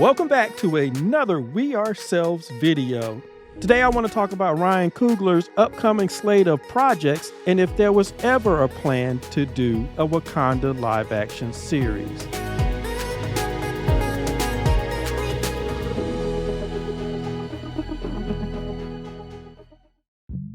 Welcome back to another We Ourselves video. Today I want to talk about Ryan Coogler's upcoming slate of projects and if there was ever a plan to do a Wakanda live-action series.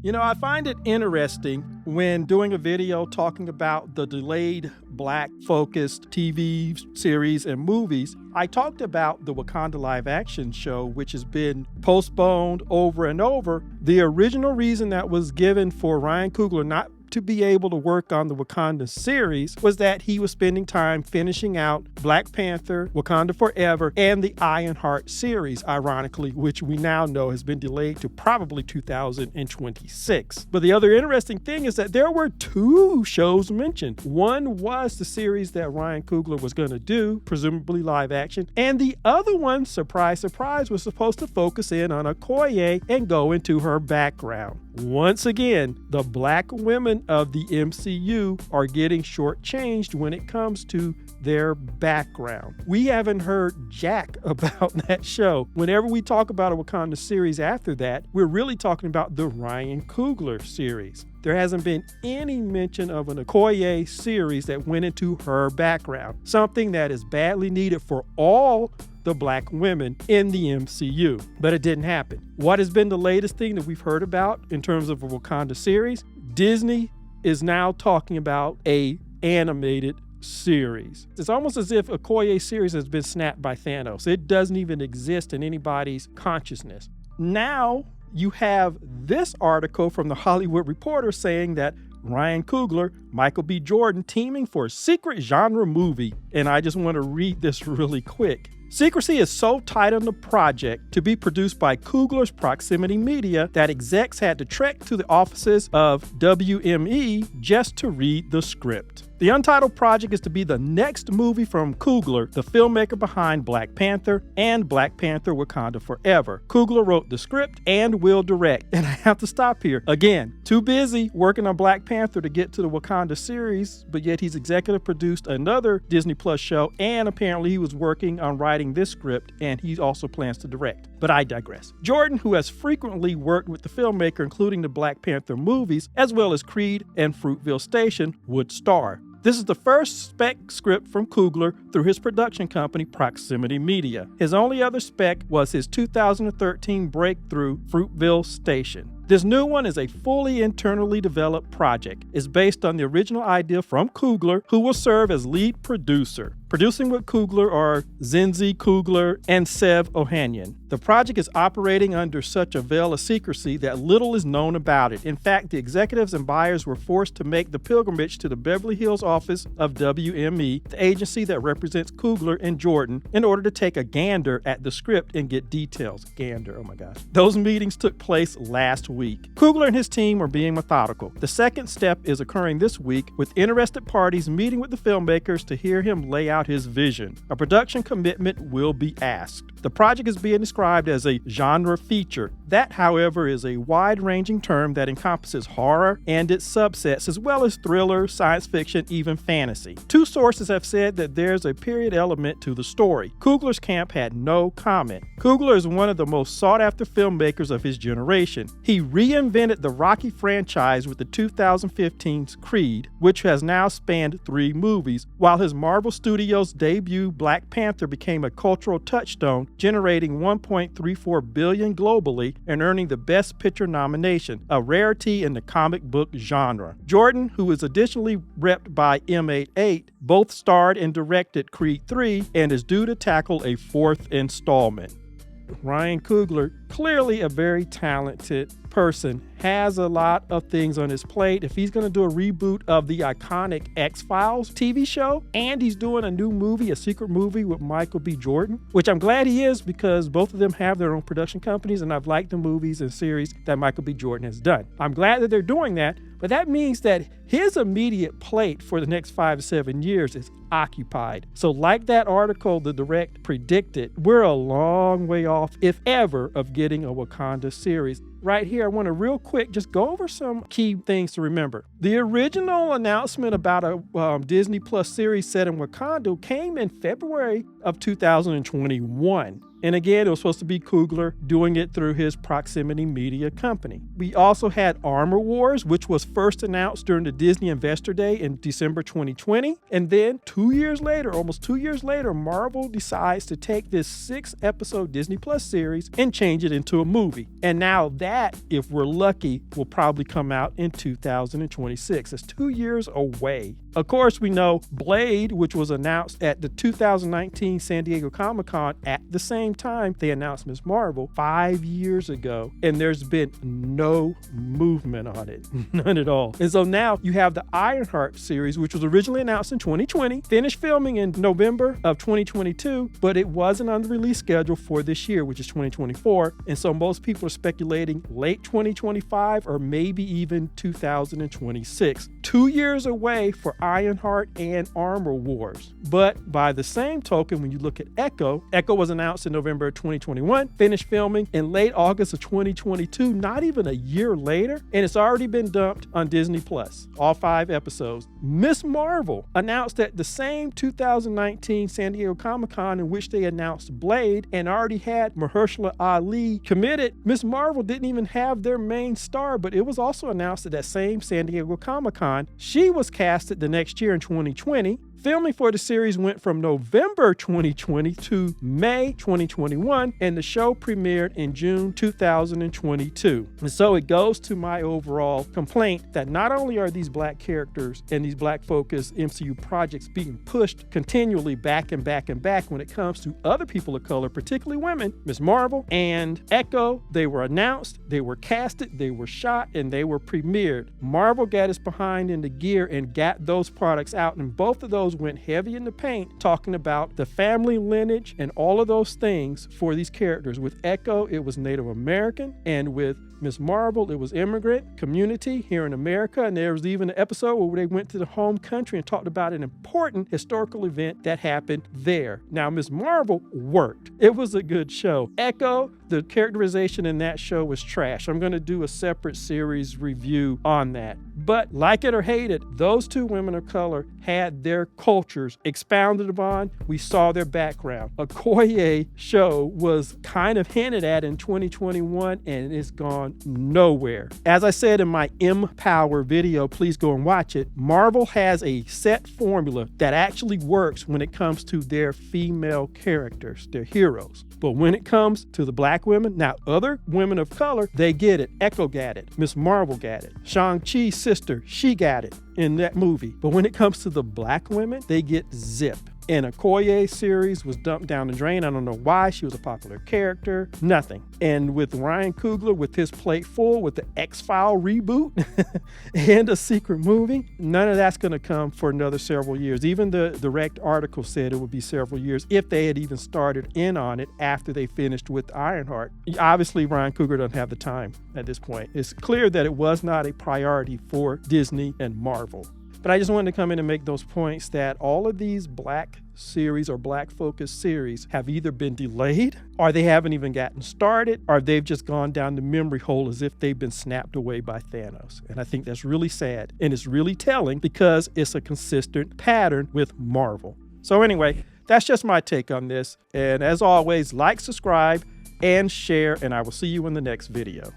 You know, I find it interesting when doing a video talking about the delayed Black-focused TV series and movies. I talked about the Wakanda live-action show, which has been postponed over and over. The original reason that was given for Ryan Coogler not to be able to work on the Wakanda series was that he was spending time finishing out Black Panther, Wakanda Forever, and the Ironheart series, ironically, which we now know has been delayed to probably 2026. But the other interesting thing is that there were two shows mentioned. One was the series that Ryan Coogler was going to do, presumably live action, and the other one, surprise, surprise, was supposed to focus in on Okoye and go into her background. Once again, the Black women of the MCU are getting shortchanged when it comes to their background. We haven't heard jack about that show. Whenever we talk about a Wakanda series after that, we're really talking about the Ryan Coogler series. There hasn't been any mention of an Okoye series that went into her background, something that is badly needed for all the Black women in the MCU, but it didn't happen. What has been the latest thing that we've heard about in terms of a Wakanda series? Disney is now talking about a animated series. It's almost as if Okoye series has been snapped by Thanos. It doesn't even exist in anybody's consciousness. Now you have this article from the Hollywood Reporter saying that Ryan Coogler, Michael B. Jordan teaming for a secret genre movie. And I just want to read this really quick. Secrecy is so tight on the project to be produced by Coogler's Proximity Media that execs had to trek to the offices of WME just to read the script. The untitled project is to be the next movie from Coogler, the filmmaker behind Black Panther and Black Panther Wakanda Forever. Coogler wrote the script and will direct. And I have to stop here. Again, too busy working on Black Panther to get to the Wakanda series, but yet he's executive produced another Disney Plus show, and apparently he was working on writing this script, and he also plans to direct. But I digress. Jordan, who has frequently worked with the filmmaker, including the Black Panther movies, as well as Creed and Fruitvale Station, would star. This is the first spec script from Coogler through his production company, Proximity Media. His only other spec was his 2013 breakthrough, Fruitvale Station. This new one is a fully internally developed project. It's based on the original idea from Coogler, who will serve as lead producer. Producing with Coogler are Zinzi Coogler and Sev Ohanian. The project is operating under such a veil of secrecy that little is known about it. In fact, the executives and buyers were forced to make the pilgrimage to the Beverly Hills office of WME, the agency that represents Coogler and Jordan, in order to take a gander at the script and get details. Gander, oh my gosh. Those meetings took place last week. Coogler and his team are being methodical. The second step is occurring this week, with interested parties meeting with the filmmakers to hear him lay out his vision. A production commitment will be asked. The project is being described as a genre feature. That, however, is a wide-ranging term that encompasses horror and its subsets, as well as thriller, science fiction, even fantasy. Two sources have said that there's a period element to the story. Coogler's camp had no comment. Coogler is one of the most sought-after filmmakers of his generation. He reinvented the Rocky franchise with the 2015's Creed, which has now spanned 3 movies, while his Marvel Studios debut Black Panther became a cultural touchstone, generating $1.34 billion globally and earning the Best Picture nomination, a rarity in the comic book genre. Jordan, who is additionally repped by M88, both starred and directed Creed 3 and is due to tackle a 4th installment. Ryan Coogler, clearly a very talented person, has a lot of things on his plate. If he's going to do a reboot of the iconic X-Files TV show, and he's doing a new movie, a secret movie with Michael B. Jordan, which I'm glad he is because both of them have their own production companies, and I've liked the movies and series that Michael B. Jordan has done. I'm glad that they're doing that, but that means that his immediate plate for the next 5 to 7 years is occupied. So like that article The Direct predicted, we're a long way off, if ever, of getting a Wakanda series. right here, I want to real quick just go over some key things to remember. The original announcement about a Disney Plus series set in Wakanda came in February of 2021. And again, it was supposed to be Coogler doing it through his Proximity Media company. We also had Armor Wars, which was first announced during the Disney Investor Day in December 2020. And then 2 years later, almost 2 years later, Marvel decides to take this 6-episode Disney Plus series and change it into a movie. And now that, if we're lucky, will probably come out in 2026. It's 2 years away. Of course, we know Blade, which was announced at the 2019 San Diego Comic-Con at the same time they announced Ms. Marvel 5 years ago, and there's been no movement on it, none at all. And so now you have the Ironheart series, which was originally announced in 2020, finished filming in November of 2022, but it wasn't on the release schedule for this year, which is 2024. And so most people are speculating late 2025 or maybe even 2026. 2 years away for Ironheart and Armor Wars. But by the same token, when you look at Echo was announced in November of 2021, finished filming in late August of 2022, not even a year later, and it's already been dumped on Disney Plus, all 5 episodes. Ms. Marvel announced at the same 2019 San Diego Comic-Con in which they announced Blade and already had Mahershala Ali committed. Ms. Marvel didn't even have their main star, but it was also announced at that same San Diego Comic-Con. She was casted the next year in 2020. Filming for the series went from November 2020 to May 2021, and the show premiered in June 2022. And so it goes to my overall complaint that not only are these black characters and these black-focused MCU projects being pushed continually back and back and back when it comes to other people of color, particularly women. Ms. Marvel and Echo, they were announced, they were casted, they were shot, and they were premiered. Marvel got us behind in the gear and got those products out, and both of those went heavy in the paint talking about the family lineage and all of those things for these characters. With Echo, it was Native American, and with Ms. Marvel, it was immigrant community here in America. And there was even an episode where they went to the home country and talked about an important historical event that happened there. Now, Ms. Marvel worked. It was a good show. Echo, the characterization in that show was trash. I'm going to do a separate series review on that. But like it or hate it, those two women of color had their cultures expounded upon. We saw their background. Okoye show was kind of hinted at in 2021, and it's gone nowhere. As I said in my Empower video, please go and watch it. Marvel has a set formula that actually works when it comes to their female characters, their heroes. But when it comes to the black women, now other women of color, they get it. Echo got it. Ms. Marvel got it. Shang-Chi's sister, she got it in that movie. But when it comes to the black women, they get zip. And Okoye series was dumped down the drain. I don't know why. She was a popular character. Nothing. And with Ryan Coogler, with his plate full, with the X-File reboot and a secret movie, none of that's going to come for another several years. Even the direct article said it would be several years if they had even started in on it after they finished with Ironheart. Obviously, Ryan Coogler doesn't have the time at this point. It's clear that it was not a priority for Disney and Marvel. But I just wanted to come in and make those points that all of these black series or black focused series have either been delayed or they haven't even gotten started, or they've just gone down the memory hole as if they've been snapped away by Thanos. And I think that's really sad. And it's really telling because it's a consistent pattern with Marvel. So anyway, that's just my take on this. And as always, like, subscribe, and share, and I will see you in the next video.